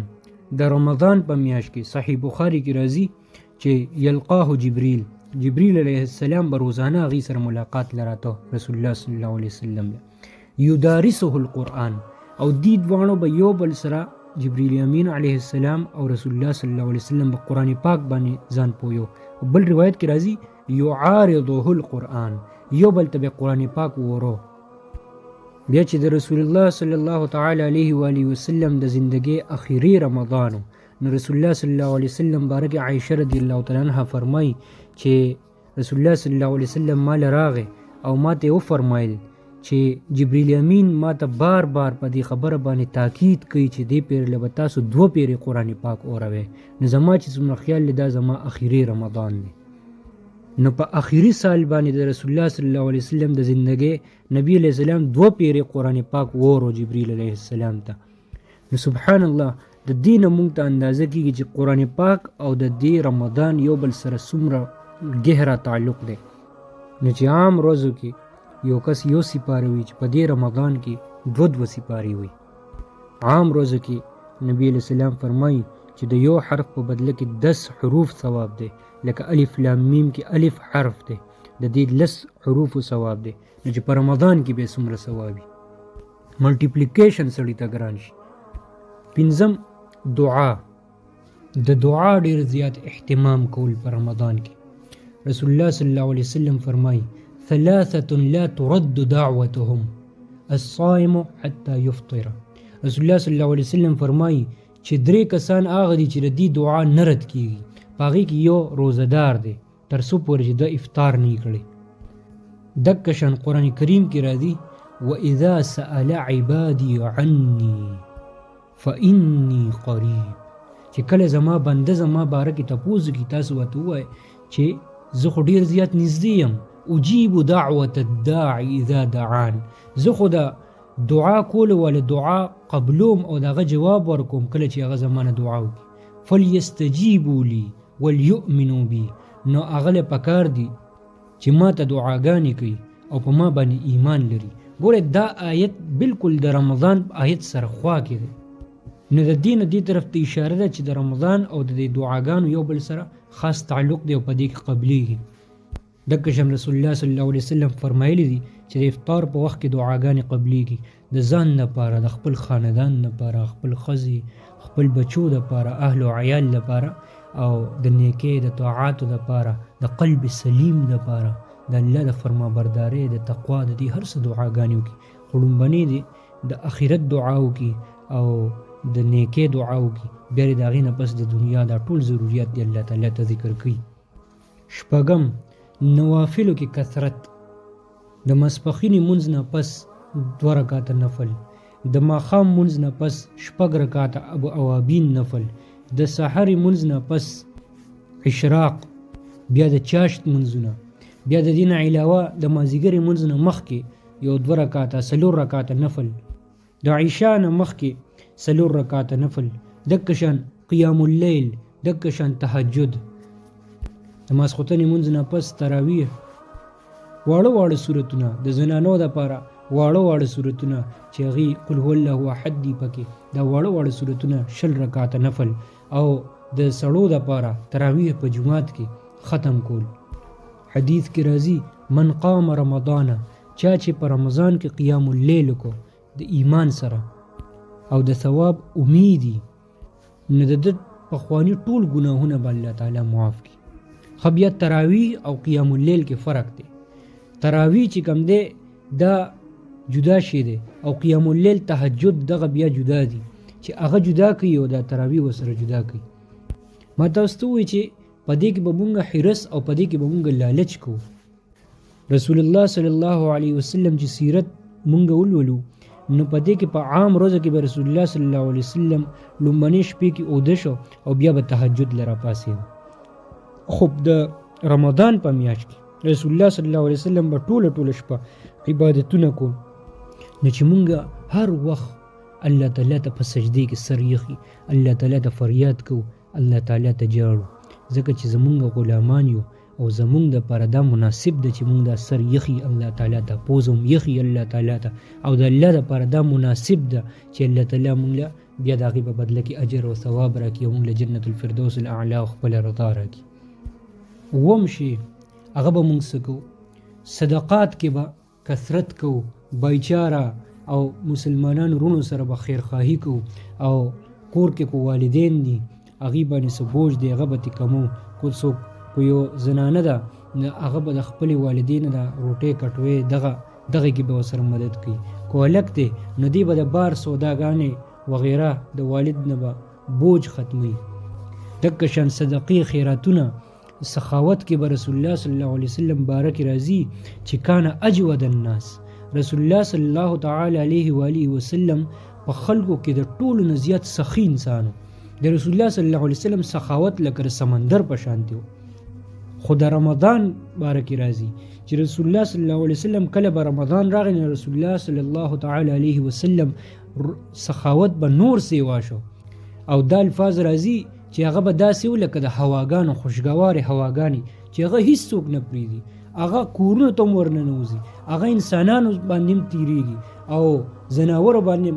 د رمضان په میاشت کې صحیح بخاری کې راځي چې یلقاه جبرئیل علیه السلام به روزانه هغې سره ملاقات لراته رسول الله صلی الله علیه وسلم یدارسه القرآن، او دې دواړو به یو بل سره جبرئیل امین علیه السلام او رسول الله صلی الله علیه وسلم په قرآن پاک باندې ځان پویو. بل روایت کې راځي یعارضه القرآن، یو بل ته به قرآن پاک ورو. بیا چې د رسول الله صلی الله تعالی علیه و آله وسلم د زندګۍ اخیری رمضان نو رسول الله صلی الله علیه وسلم بارک عائشه رضی الله تعالی عنها فرمای چې رسول الله صلی الله علیه وسلم مال راغه او ماته و فرمایل چې جبرئیل امین ماته بار بار په دې خبره باندې تاکید کوي چې دې پیر له تاسو 2 پیری قرآن پاک اوروي. نو زما چې څومره خیال دا زما اخیری رمضان دی. نو په اخیری سال باندې د رسول الله صلی الله علیه وسلم د زندګۍ نبی علیہ السلام 2 پیری قرآن پاک ورو جبرئیل علیہ السلام ته. نو سبحان الله د دین مونږ ته اندازه کیږي چې قرآن پاک او د دې رمضان یو بل سره څومره گہرا تعلق دی. نو چې عام روزو کې یو کس یو سپاره وي چې په دې رمضان کې 2 سپارې وي. عام روزو کې نبی علیہ السلام فرمایي چې د یو حرف په بدله کې 10 حروف ثواب دی، لکه الف لام میم کې الف حرف دی د دې 10 حروف ثواب دی. نو چې په رمضان کې به څومره ثوابي ملټیپلیکیشن سړی ته ګران شي. پنځم دعا. د دعا ډیر زیات اهتمام کول په رمضان کې. رسول الله صلی الله علیه وسلم فرمایي 3 لا ترد دعوتهم الصائم حتى يفطر. رسول الله صلی الله علیه وسلم فرمایي چې 3 کسان هغه دي چې د دې دعا نه رد کیږي. په هغې کې یو روزهدار دی تر څو پورې چې د افطار نه کړي. دکه شان قرآن کریم کې راځي وَإِذَا سَأَلَ عِبَادِي عَنِّي فَإِنِّي قَرِيب، چې کله زما بنده زما باره کې تپوس کوي تاسو ورته ووایئ چې زه خو ډېر زیات نږدې یم، اجیب دعوة الداعي اذا دعان، زه خو د دعا کولو والا دعا قبلوم او دغه جواب ورکوم کله چې هغه زمانه دعا وکړي. فلیستجیبوا لی وليؤمنوا بی، نو هغه له پکار دي چې ما ته دعاګانې کوي او په ما باندې ایمان لري. ګوره دا آیت بالکل د رمضان آیت سره خوا کې دی. نو د دین دې طرف ته اشاره ده چې د رمضان او د دعاګانو یو بل سره خاص تعلق دی او په دې کې قبليږي. دغه شم رسول الله صلی الله علیه وسلم فرمایلی دي چې د افطار په وخت کې دعاګانې قبليږي، د ځان لپاره، د خپل خاندان لپاره، خپل خزي، خپل بچو لپاره، اهل او عیال لپاره، او د نیکۍ د طاعات لپاره، د قلب سلیم لپاره، د الله د فرمانبردارۍ د تقوا د دې هر څه دعاګانې وکړي. خړومبنې دي د اخرت دعا وکړي او د نیکۍ دعا وکړي، بیا د هغې نه پس د دنیا دا ټول ضروریات دی الله تعالی ته ذکر کوي. شپږم، نوافلو کې کثرت. د ماسپښین لمونځ نه پس 2 رکعاته نفل، د ماښام لمونځ نه پس 4 رکعاته اوابین نفل، د سحر لمونځ نه پس اشراق، بیا د چاشت لمونځونه، بیا د دې نه علاوه د مازدیګر لمونځ نه مخکې یو 2 رکعاته 4 رکعاته نفل، د عشاء نه مخکې 4 رکعاته نفل، دکه شان قیام اللیل، دکه شان تهجد، د ماسخوتن لمونځ نه پس تراویح، واړه واړه سورتونه د زنانو دپاره، واړه واړه سورتونه چې هغې قل هو الله احد دي پکې، دا واړه واړه سورتونه 20 رکعاته نفل، او د سړو دپاره تراویح په جماعت کې ختم کول. حدیث کې راځي من قام رمضان، چا چې په رمضان کې قیام اللیل کو د ایمان سره او د ثواب امیدي، نو د ده پخواني ټول ګناهونه به الله تعالی معاف کړي. خو بیا تراویح او قیام اللیل کې فرق دی. تراویح چې کوم دی دا جدا شی دی، او قیام اللیل تهجد دغه بیا جدا دي چې هغه جدا کوي او دا تراویح ورسره جدا کوي. ما تاسو ته ووایي چې په دې کې به مونږ حرص او په دې کې به مونږ لالچ کوو. رسول الله صلی الله علیه وسلم چې سیرت مونږ ولولو، نو په دې کې په عام روزه کې به رسول الله صلی الله علیه وسلم لومبنۍ شپې کې اوده شو او بیا به تهجد لره پاسېده. خو د رمضان په میاشت کې رسول الله صلی الله علیه وسلم به ټوله شپه عبادتونه کول، نو چې مونږ هر وخت الله تعالی ته په سجدې کې سر یخي، الله تعالی ته فریاد کوو، الله تعالی ته جاړو، ځکه چې زمونږ غلامان یو او زمونږ دپاره دا مناسب ده چې مونږ دا سر یخي الله تعالی ته، پوز هم یخي الله تعالی ته، او د الله دپاره دا مناسب ده چې الله تعالی مونږ له بیا د هغې په بدله کې اجر او ثواب راکړي او مونږ له جنت الفردوس الاعلی او خپله رضا راکړي. اووم شي هغه به مونږ څه کوو؟ صدقات کې به کثرت کوو، بایچاره او مسلمانانو رونو سره به خیرخواهي کوو، او کور کې کو والدین دي هغې باندې څه بوج دی هغه به ترې کمو. کو څوک کو یو زنانه ده هغه به د خپلې والدینو د روټۍ کټوۍ دغه کې به ورسره مدد کوي. کو هلک دی نو دی به د بار سوداګانې وغیره د والد نه به بوج ختموي. دکه شان صدقې خیراتونه سخاوت کې به رسول الله صلی الله علیه وسلم باره کې راځي چې کان اجود الناس، رسول الله صلی الله تعالی علیه و آله وسلم په خلکو کې د ټولو نه زیات سخي انسانو. د رسول الله صلی الله علیه وسلم سخاوت لکه سمندر په شانتي و. خو د رمضان باره کې راځي چې رسول الله صلی الله علیه وسلم کله به رمضان راغی نو رسول الله صلی الله تعالی علیه وسلم سخاوت به نور سیوا شو، او دا الفاظ راځي چې هغه به داسې و لکه د هواګانو خوشګوارې هواګانې چې هغه هیڅ څوک نه پرېږدي، هغه کورونو ته هم ورننوځي، هغه انسانانو باندې هم تیریږي او زناورو باندې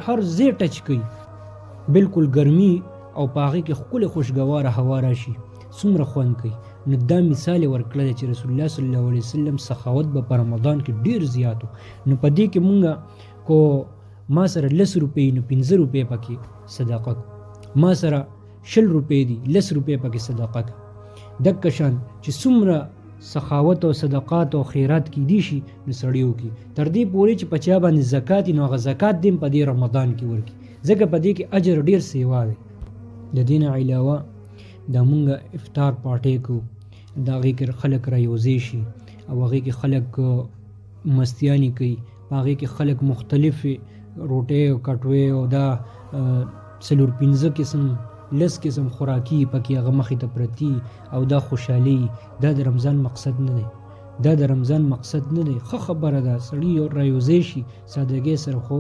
هر ځای ټچ کوي، بالکل ګرمي او په هغې کې ښکلې خوشګواره هوا راشي، څومره خوند کوي. نو دا مثال یې ورکړی چې رسول الله صلی الله علیه وسلم سخاوت به په رمضان کې ډېر زیات و. نو په دې کې مونږ کو ما سره 10 روپۍ نو 15 روپۍ پکې صدقه کو، ما سره 20 روپۍ دي 10 روپۍ پکې صدقه کو. دکه شان چې څومره سخاوت او صدقات او خیرات کې دي شي نو سړی وکړي، تر دې پورې چې په چا باندې زکات نو هغه زکات دې په دې رمضان کې ورکړي، ځکه په دې کې اجر ډېر سیوا دی. د دې نه علاوه دا مونږ افطار پارټۍ کوو، د هغې کې خلک رایوځای شي او هغې کې خلک مستیانې کوي، په هغې کې خلک مختلفې روټۍ او کټوۍ او دا 4-5 قسم 10 قسم خوراکي پکې هغه مخې ته پرتي، او دا خوشحالي. دا د رمضان مقصد نه دی، دا د رمضان مقصد نه دی. ښه خبره ده سړي رایوځای شي سادګۍ سره، خو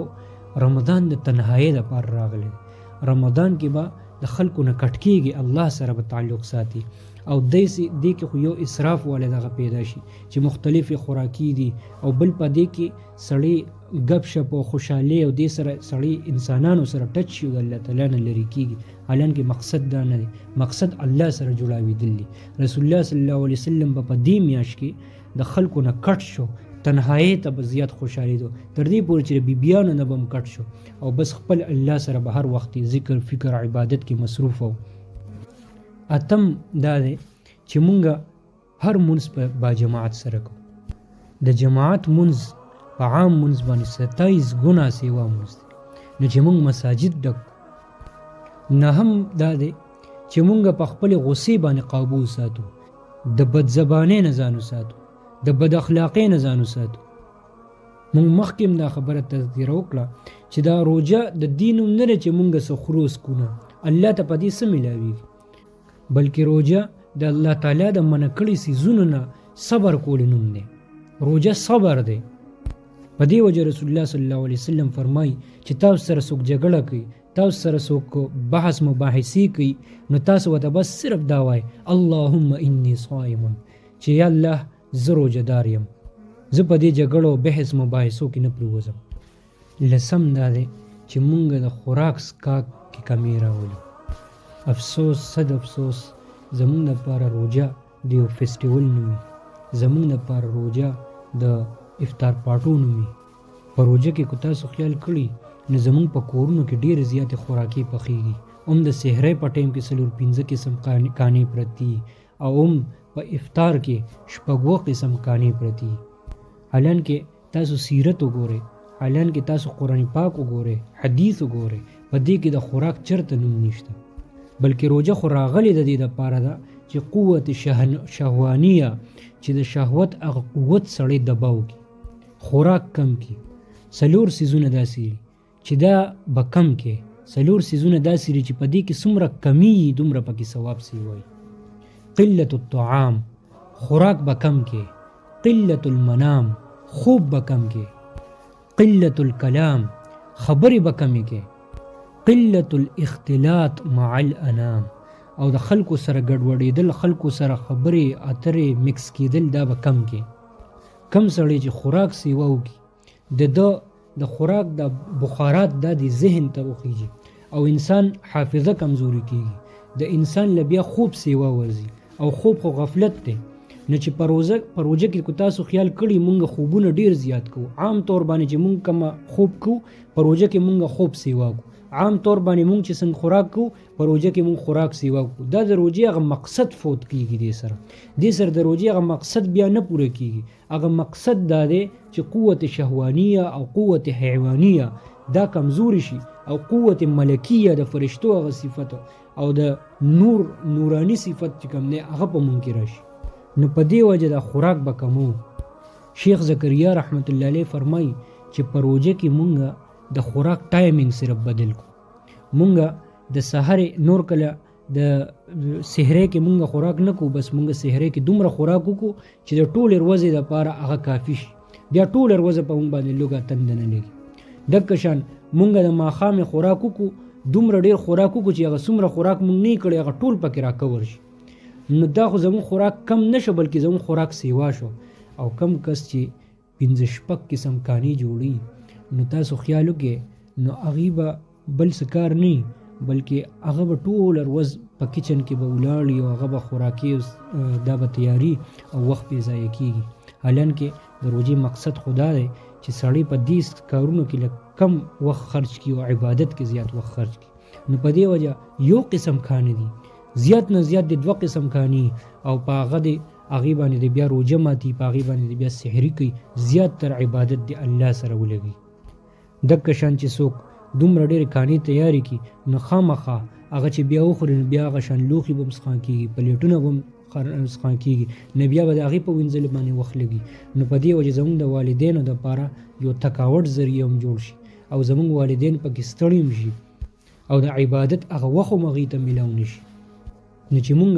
رمضان د تنهایۍ دپاره راغلی. رمضان کې به د خلکو نه کټ کېږي، الله سره به تعلق ساتي، او دې کې خو یو اسراف والا دغه پیدا شي چې مختلفې خوراکي دي، او بل په دې کې سړی ګپ شپ او خوشحالي او دې سره سړی انسانانو سره ټچ شي او د الله تعالی نه لرې کېږي. حالانکه مقصد دا نه دی، مقصد الله سره جوړاوېدل دي. رسول الله صلی الله علیه وسلم په دې میاشت کې د خلکو نه کټ شو، تنهایی ته به زیات خوشحالېدو، تر دې پورې چې د بیبیانو نه به هم کټ شو، او بس خپل الله سره به هر وخت ذکر فکر عبادت کې مصروف و. اتم دا دی چې مونږ هر مونځ په با جماعت سره کوو. د جماعت مونځ په عام مونځ باندې 27 ګنا سیوا مونځ دی. نو چې مونږ مساجد ډک نه هم دا دی چې مونږ په خپل غصې باندې قابو ساتو، د بد زبانۍ نه ځان وساتو، د بد اخلاقۍ نه ځان وساتو. مونږ مخکې دا خبره تذکره وکړه چې دا روژه د دین نوم نه دی چې مونږ څه خورو څکو نه، الله ته په دې څه میلاویږي، بلکې روژه د الله تعالی د منع کړي څیزونو نه صبر کول نوم دی. روژه صبر دی. په دې وجه رسول الله صلی الله علیه وسلم فرمایي چې تاسو سره څوک جګړه کوي، تاسو سره څوک بحث مباحثې کوي، نو تاسو ورته بس صرف دا وایي اللهم انی صائم، چې یا الله زه روژه دار یم، زه په دې جګړو بحث مباحثو کې نه پرېوځم. لسم دا دی چې مونږ د خوراک څښاک کې کمی راولو. افسوس صد افسوس زمونږ لپاره روژه د یو فیسټیول نه وي، زمونږ لپاره روژه د افطار پاټو نه وي. په روژه کې که تاسو خیال کړي نو زمونږ په کورونو کې ډېرې زیاتې خوراکي پخېږي، هم د سحرۍ په ټایم کې 4-5 قسم کانې پرتي، او هم په افطار کې 6 قسم کانې پرتي. حالان کې تاسو سیرت وګورئ، حالان کې تاسو قرآن پاک وګورئ، حدیث وګورئ، په دې کې د خوراک چرته نوم نشته. بلکې روژه خو راغلې د دې دپاره ده چې قوت شهوانیه، چې د شهوت هغه قوت سړی دباو کړي، خوراک کم کړي. 4 څیزونه داسې دي چې دا به کم کې، 4 څیزونه داسې دي چې په دې کې څومره کمی وي دومره پکې ثواب سی وایي. قلت الطعام، خوراک به کم کې. قلت المنام، خوب به کم کې. قلت الکلام، خبرې به کمې کې. قلت الاختلاط مع الانام، او د خلکو سره ګډوډېدل، خلکو سره خبرې اترې مکس کېدل، دا به کم کې. کم سړی چې خوراک سیوا وکړي د خوراک د بخارات دا د ذهن ته وخیږي او انسان حافظه کمزوري کېږي، د انسان له بیا خوب سیوا ورځي، او خوب خو غفلت دی. نه چې په روژه کې که تاسو خیال کړي مونږ خوبونه ډیر زیات کوو، عام طور باندې چې مونږ کوم خوب کوو په روژه کې مونږ خوب سیوا کوو، عام طور باندې مونږ چې څنګه خوراک کوو په روژه کې مونږ خوراک سیوا کوو. دا د روژې هغه مقصد فوت کیږي، دې سره د روژې هغه مقصد بیا نه پوره کیږي. هغه مقصد دا دی چې قوت شهوانیه او قوت حیوانیه دا کمزوري شي، او قوت ملکیه د فرشتو هغه صفت او د نورانی صفت چې کوم دی هغه په مونږ کې راشي. نو په دې وجه د خوراک به کمو. شیخ زکریا رحمت الله علیه فرمایي چې په روژه کې مونږ د خوراک ټایمینګ صرف بدل کو. مونږ د سحر نور کله د سحرې کې مونږ خوراک نه کو، بس مونږ سحرې کې دومره خوراک وکړو چې د ټول ورځې لپاره هغه کافي شي، بیا ټول ورځ په مونږ باندې لوګه تند نه لګي. دغه شان مونږ د ماښام خوراک وکړو، دومره ډیر خوراک وکړو چې هغه څومره خوراک مونږ نه کړی هغه ټول پکې راکور شي. نو دا خو زموږ خوراک کم نشو بلکې زموږ خوراک سیوا شو. او کم کس چې 5-6 قسم کانی جوړي نو تاسو خیال وکړئ نو هغې به بل څه کار نه بلکې هغه به ټوله ورځ په کچن کې به ولاړ او هغه به خوراکي دا به تیاري او وخت پې ضایع کېږي. حالان کې د روژې مقصد خدا دی چې سړی په دې کارونو کې لږ کم وخت خرج کړي او عبادت کې زیات وخت خرج کړي. نو په دې وجه یو قسم کانې دي، زیات نه زیات د 2 قسم کانی، او په هغې باندې د بیا روژه ماتي، په هغې باندې د بیا سحري کوي، زیات تر عبادت د الله سره ولګي. دغه شان چې څوک دومره ډېرې کانې تیارې کړي نو خامخا هغه چې بیا وخوري نو بیا هغه شان لوښي به هم څښان کېږي، پلیټونه به هم څښان کېږي، نو بیا به د هغې په وینځلو باندې وخت لګي. نو په دې وجه زموږ د والدینو دپاره یو تکاوټ ذریعه هم جوړ شي، او زموږ والدین پکې ستړي هم شي، او د عبادت هغه وخت هم هغې ته میلاو نه شي. نو چې مونږ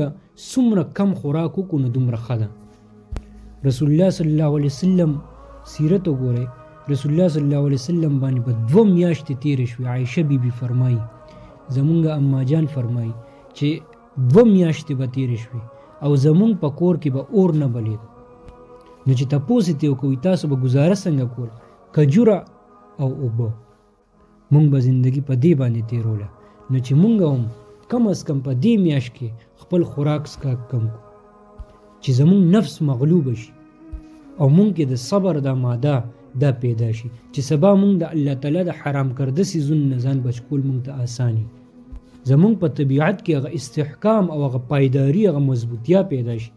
څومره کم خوراک وکړو نو دومره ښه ده. رسول الله صلی الله علیه وسلم سیرت وګورئ، رسول الله صلی الله علیه وسلم باندې به 2 میاشتې تېرې شوې. عایشه بیبي فرمایي، زمونږ اما جان فرمایي چې 2 میاشتې به تېرې شوې او زمونږ په کور کې به اور نه بلېد. نو چې تپوس یې وکوئ تاسو به ګزاره څنګه کول؟ کجوره او اوبه. مونږ به زندګي په دې باندې تېروله. نو چې مونږ هم کم از کم په دې میاشت کې خپل خوراک څښاک کم کو چې زمونږ نفس مغلوب شي او مونږ کې د صبر د ماده دا پیدا شي چې سبا مونږ د الله تعالی د حرام کرده څیزونو نه ځان بچ کول مونږ ته اساني. زمونږ په طبیعت کې هغه استحکام او هغه پایداري، هغه مضبوطیا پیدا شي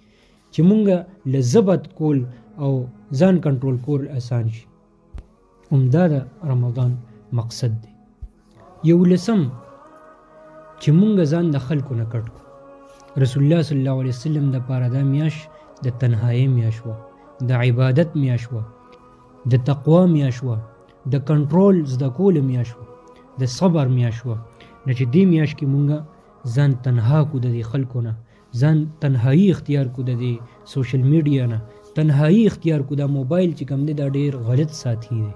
چې مونږ له ضبط کول او ځان کنټرول کول اسان شي. عمده د رمضان مقصد دی. 11 چې مونږ ځان د خلکو نه کټ کړو. رسول الله صلی الله علیه وسلم د پاره دا میاش د تنهایی میاش وه، د عبادت میاش وه، د تقوا میاش وه، د کنټرول زده کول میاش وه، د صبر میاش وه. نو چې دې میاش کې مونږ ځان تنها کو د خلکو نه، ځان تنهایی اختیار کو د سوشل میډیا نه، تنهایی اختیار کو. دا موبایل چې کوم دی دا ډیر غلط ساتھی دی،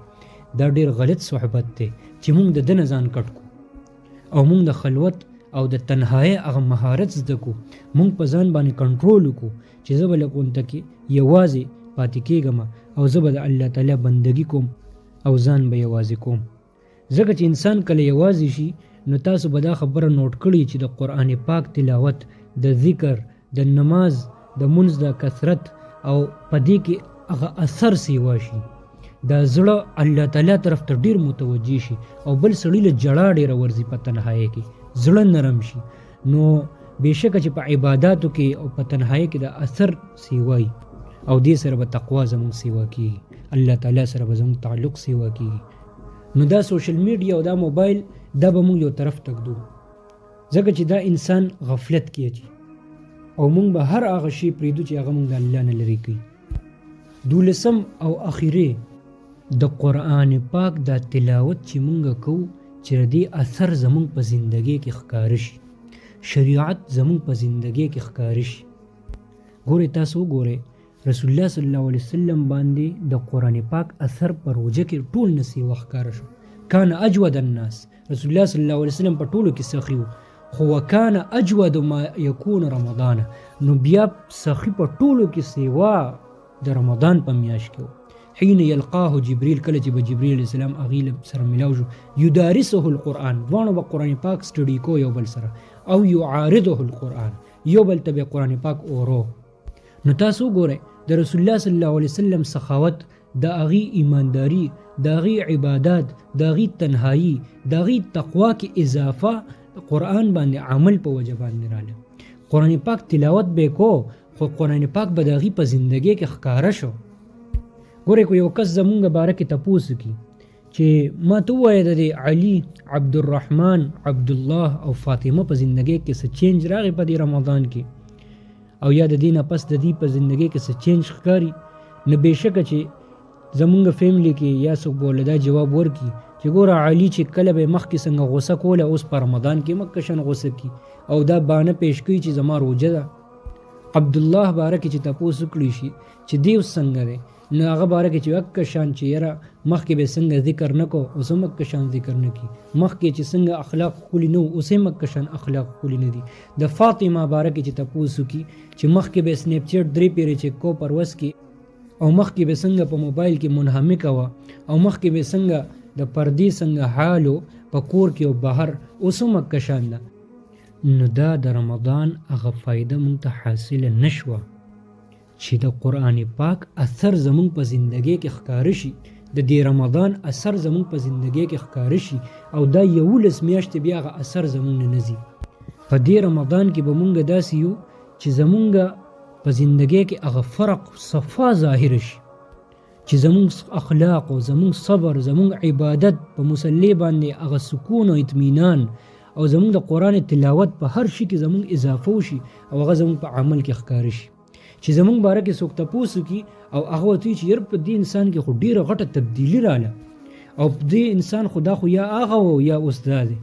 دا ډیر غلط صحبت دی چې مونږ د دنه ځان کټ کو او مونږ د خلوت او د تنهایی هغه مهارت زده کو. مونږ په ځان باندې کنټرول وکړو چې زه به لکونته کې یوازې پاتې کېږم او زه به د الله تعالی بندګي کوم او ځان به یوازې کوم. ځکه چې انسان کله یوازې شي نو تاسو به دا خبره نوٹ کړئ چې د قرآن پاک تلاوت، د ذکر، د نماز، د منځ د کثرت او په دې کې هغه اثر سیوا شي، دا زړه الله تعالی طرف ته ډیر متوجه شي او بل سړی له جړا ډیره ورځي په تنهایی کې زړه نرم شي. نو بېشکه چې په عباداتو کې او په تنهایی کې د اثر سیوای او دې سره به تقوا زموږ سیوا کیږي، الله تعالی سره به زموږ تعلق سیوا کیږي. نو دا سوشل میډیا او دا موبایل دا به موږ یو طرف تکدو، ځکه چې دا انسان غفلت کې اچي او موږ به هر هغه شی پرېږدو چې هغه موږ د الله نه لرې کوي. 12 او اخیری د قرآن پاک دا تلاوت چې موږ کوو چې دې اثر زموږ په زندګۍ کې ښکاره شي، شریعت زموږ په زندګۍ کې ښکاره شي. ګورئ تاسو وګورئ رسول الله صلی الله علیه وسلم باندې د قرآن پاک اثر په روژه کې ټول نه سیوا ښکاره شو. کان اجود الناس، رسول الله صلی الله علیه وسلم په ټولو کې سخي و، خو وکان اجود ما یکون رمضان، نو بیا سخي په ټولو کې سیوا د رمضان په میاشت کې و. حين يلقاه جبريل، کله چې به جبريل علیه السلام هغې سره ملاو شو، یدارسه القرآن، دواړو به قرآن پاک سټډي کو یو بل سره، او یعارضه القرآن، یو بل ته به قرآن پاک اورو. نو تاسو وګورئ د رسول الله صلی الله علیه وسلم سخاوت، د هغې ایمانداري، د هغې عبادات، د هغې تنهایی، د هغې تقوا کې اضافه قرآن باندې عمل په وجه باندې راله. قرآن پاک تلاوت به کو خو قرآن پاک به د هغې په زندګۍ کې ښکاره شو. ګورئ که یو کس زمونږ باره کې تپوس وکړي چې ما ته ووایه د علي، عبدالرحمن، عبدالله او فاطمه په زندګۍ کې څه چینج راغی په دې رمضان کې، او یا د دې نه پس د دې په زندګۍ کې څه چینج ښکاري، نو بېشکه چې زمونږ فیملی کې یا څوک به ورله دا جواب ورکړي چې ګوره علي چې کله به مخکې څنګه غوسه کوله اوس په رمضان کې مکه شان غوسه کي، او دا بانه پیش کوي چې زما روژه ده. عبدالله باره کې چې تپوس وکړی شي چې دی اوس څنګه دی، نو هغه باره کې چې مکه شان چې یاره مخکې به څنګه ذکر نه کو اوس هم مکه شان ذکر نه کي، مخکې چې څنګه اخلاق ښکلي نه وو اوس هم مکه شان اخلاق ښکلي نه دي. د فاطمه باره کې چې تپوس وکړي چې مخکې به سنیپ چیټ 3 پیرې چیک کو پروس کې، او مخکې به څنګه په موبایل کې منهمکه وه، او مخکې به څنګه د پردې څنګه حالو په کور کې او بهر، اوس هم مکه شان ده. نو دا د رمضان هغه فایده مونږ ته حاصله نشوه چې د قرآن پاک اثر زمونږ په زندګۍ کې ښکاره شي، د دې رمضان اثر زمونږ په زندګۍ کې ښکاره شي، او دا 11 میاشتې بیا هغه اثر زمونږ نه نځي. په دې رمضان کې به مونږ داسې یو چې زمونږ په زندګۍ کې هغه فرق صفا ظاهر شي، چې زمونږ اخلاق او زمونږ صبر، زمونږ عبادت په مصلی باندې هغه سکون او اطمینان، او زمونږ د قرآن تلاوت په هر شي کې زمونږ اضافه وشي او هغه زمونږ په عمل کې ښکاره شي. چې زمونږ باره کې څوک تپوس وکړي او هغه ورته وایي چې یار په دې انسان کې خو ډېره غټه تبدیلي راله، او په دې انسان خو دا خو یا هغه و یا اوس دا دی،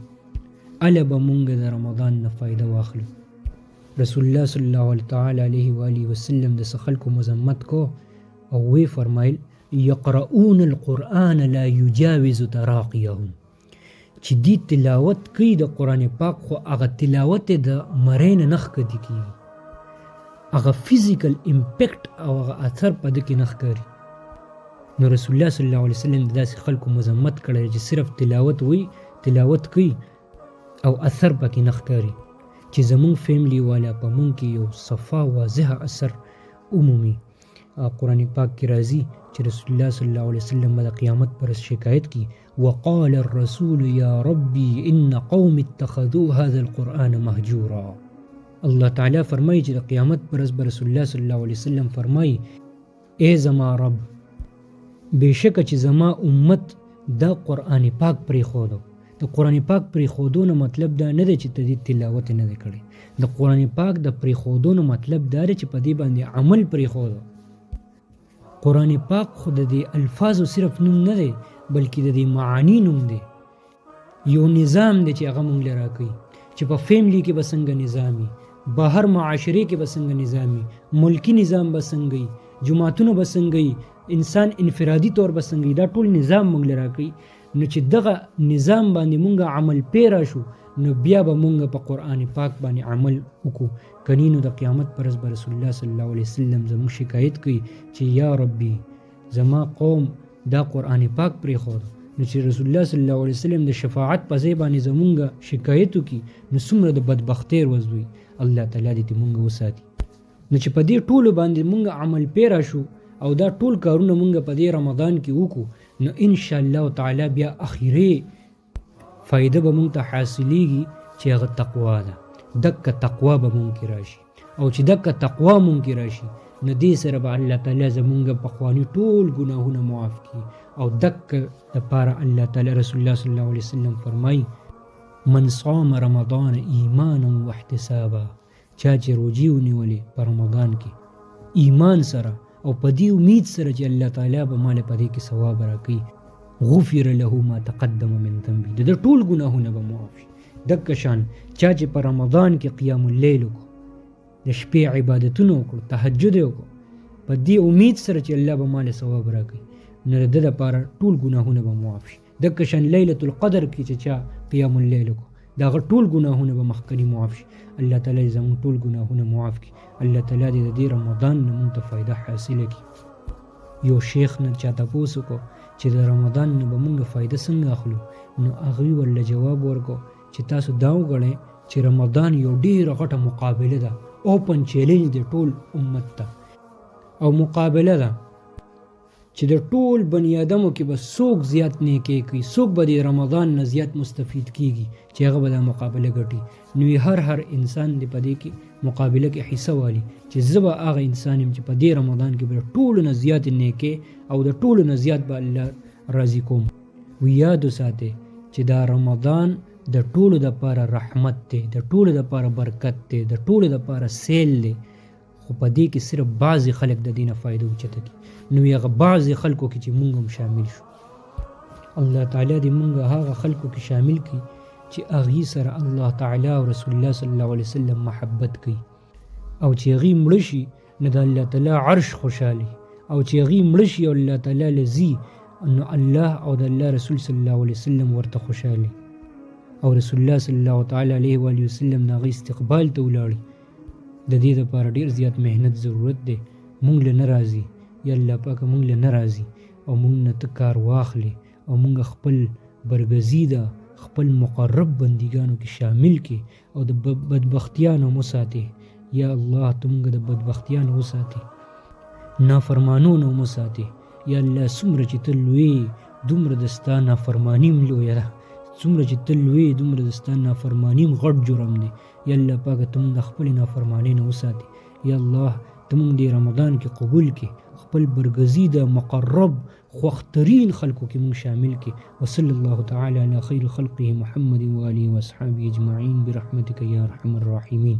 اله به مونږ د رمضان نه فایده واخلو. رسول الله صلی الله علیه و آله وسلم د څه خلکو مذمت کو او وی فرمایل یقرؤون القرآن لا یجاوز تراقیهم، چې دی تلاوت کوي د قرآن پاک خو هغه تلاوت د مرۍ نه نه ښکته کېږي، هغه فزیکل امپیکټ او هغه اثر په ده کې نه ښکاري. نو رسول الله صلی الله علیه وسلم د داسې خلکو مذمت کړی چې صرف تلاوت وی، تلاوت کوي او اثر پکې نه ښکاري. چې زمونږ فیملی والا په مونږ کې یو صفا واضح اثر عمومي. قرآن پاک کې راځي چې رسول الله صلی الله علیه وسلم به د قیامت پر شکایت کی وقال الرسول یا ربی ان قوم اتخذوا هذا القرآن مهجورا. الله تعالی فرمایي چې د قیامت پر ورځ به رسول الله صلی الله علیه وسلم فرمایي ای زما رب، بېشکه چې زما امت دا قرآن پاک پرېښودو. د قرآن پاک پرېښودو نه مطلب دا نه دی چې ته دې تلاوت نه دی کړی. د قرآن پاک د پرېښودو نه مطلب دا دی چې په دې باندې عمل پرېښودو. قرآن پاک خو د دې الفاظو صرف نوم نه دی بلکې د دې معانی نوم دی. یو نظام دی چې هغه مونږ له راکوي چې په فیملی کې به څنګه نظامي، بهر معاشرې کې به څنګه نظامي، ملکی نظام به څنګه وي، جماعتونه به څنګه وي، انسان انفرادي طور به څنګه وي. دا ټول نظام مونږ له راکوي. نو چې دغه نظام باندې مونږ عمل پیرا شو نو بیا به مونږ په قرآن پاک باندې عمل وکړو. کني نو د قیامت پر ورځ به رسول الله صلی الله علیه وسلم زموږ شکایت کوي چې یا ربي زما قوم دا قرآن پاک پرېښود. نو چې رسول الله صلی الله علیه وسلم د شفاعت په ځای باندې زمونږ شکایت وکړي نو څومره د بدبختۍ ورځ وي. الله تعالی دې مونږ وساتي. نو چې په دې ټولو باندې مونږ عمل پیرا شو او دا ټول کارونه مونږ په دې رمضان کې وکړو نو ان شاء الله تعالی بیا اخیری فائدہ به مونږ ته حاصلېږي چې هغه تقوا ده. دکه تقوا به مونږ کې راشي او چې دکه تقوا مونږ کې راشي نو دې سره به الله تعالی زمونږ پخواني ټول ګناهونه معاف کړي. او دکه دپاره الله تعالی رسول الله صلی الله علیه وسلم فرمایي من صام رمضان ایمانا واحتسابا، چا چې روجي ونیولې په رمضان کې ایمان سره او په دې امید سره چې الله تعالی به مال په دې کې ثواب راکړي غفر له ما تقدم من ذنبه، د ټول ګناهونه به معاف شي. دغه شان چا چې په رمضان کې قیام اللیل وکړو، د شپې عبادتونه وکړو، تهجد وکړو په دې امید سره چې الله به مال ثواب راکړي نو د ده لپاره ټول ګناهونه به معاف شي. دغه شان لیلة القدر کې چې چا قیام اللیل وکړو د هغه ټول ګناهونه به مخکني معاف شي. الله تعالی زموږ ټول ګناهونه معاف کړي. الله تعالی دې د دې رمضان نه مونږ ته فایده حاصله کړي. یو شیخ نه چا تپوس وکړو چې د رمضان نه به مونږ فایده څنګه اخلو نو هغوی ورله جواب ورکړو چې تاسو دا وګڼئ چې رمضان یو ډېره غټه مقابله ده، اوپن چیلنج دی ټول امت ته، او مقابله ده چې د ټول بني آدمو کې به څوک زیات نیکۍ کوي، څوک به د رمضان نه زیات مستفید کیږي چې هغه به دا مقابله ګټي. نو هر انسان دې په دې کې مقابله کې حصه والي چې زه به هغه انسان یم چې په دې رمضان کې به ټولو نه زیات نیکۍ او د ټولو نه زیات به الله راضي کوم. یاد وساتئ چې دا رمضان د ټولو دپاره رحمت دی، د ټولو دپاره برکت دی، د ټولو دپاره سیل دی، خو په دې کې صرف بعضې خلک د دې نه فایده اوچته کړي. نو هغه بعضې خلکو کې چې مونږ هم شامل شو. الله تعالی دې مونږ هغه خلکو کې شامل کړي چې هغې سره الله تعالی او رسول الله صلی الله علیه وسلم محبت کوي او چې هغې مړه شي نو د الله تعالی عرش خوشحالي، او چې هغې مړه شي او الله تعالی لځي نو الله او د الله رسول صلی الله علیه وسلم ورته خوشحالي، او رسول الله صلی الله تعالی علیه و وسلم د هغې استقبال ته ولاړي. د دې دپاره ډېر زیات محنت ضرورت دی. مونږ له نه راځي یا الله پاکه مونږ له نه راځي او مونږ نه ته کار واخلي او مونږ خپل برګزیده خپل مقرب بندګانو کې شامل کې او د بدبختیانو وساتي. یا الله ته مونږ د بدبختیانو وساتي، نافرمانونو وساتي. یا الله څومره چې ته لوی دومره د ستا نافرماني هم لویه ده، څومره چې ته لوی دومره د ستا نافرماني هم غټ جرم دی. یا الله پاکه ته مونږ د خپلې نافرمانۍ نه وساتي. یا الله ته مونږ د رمضان کې قبول کې خپل برګزیده مقرب خوښترین خلکو کې مونږ شامل کې. وصلی الله تعالی علی خیر خلقه محمد و آله و اصحابه اجمعین برحمتک یا ارحم الراحمین.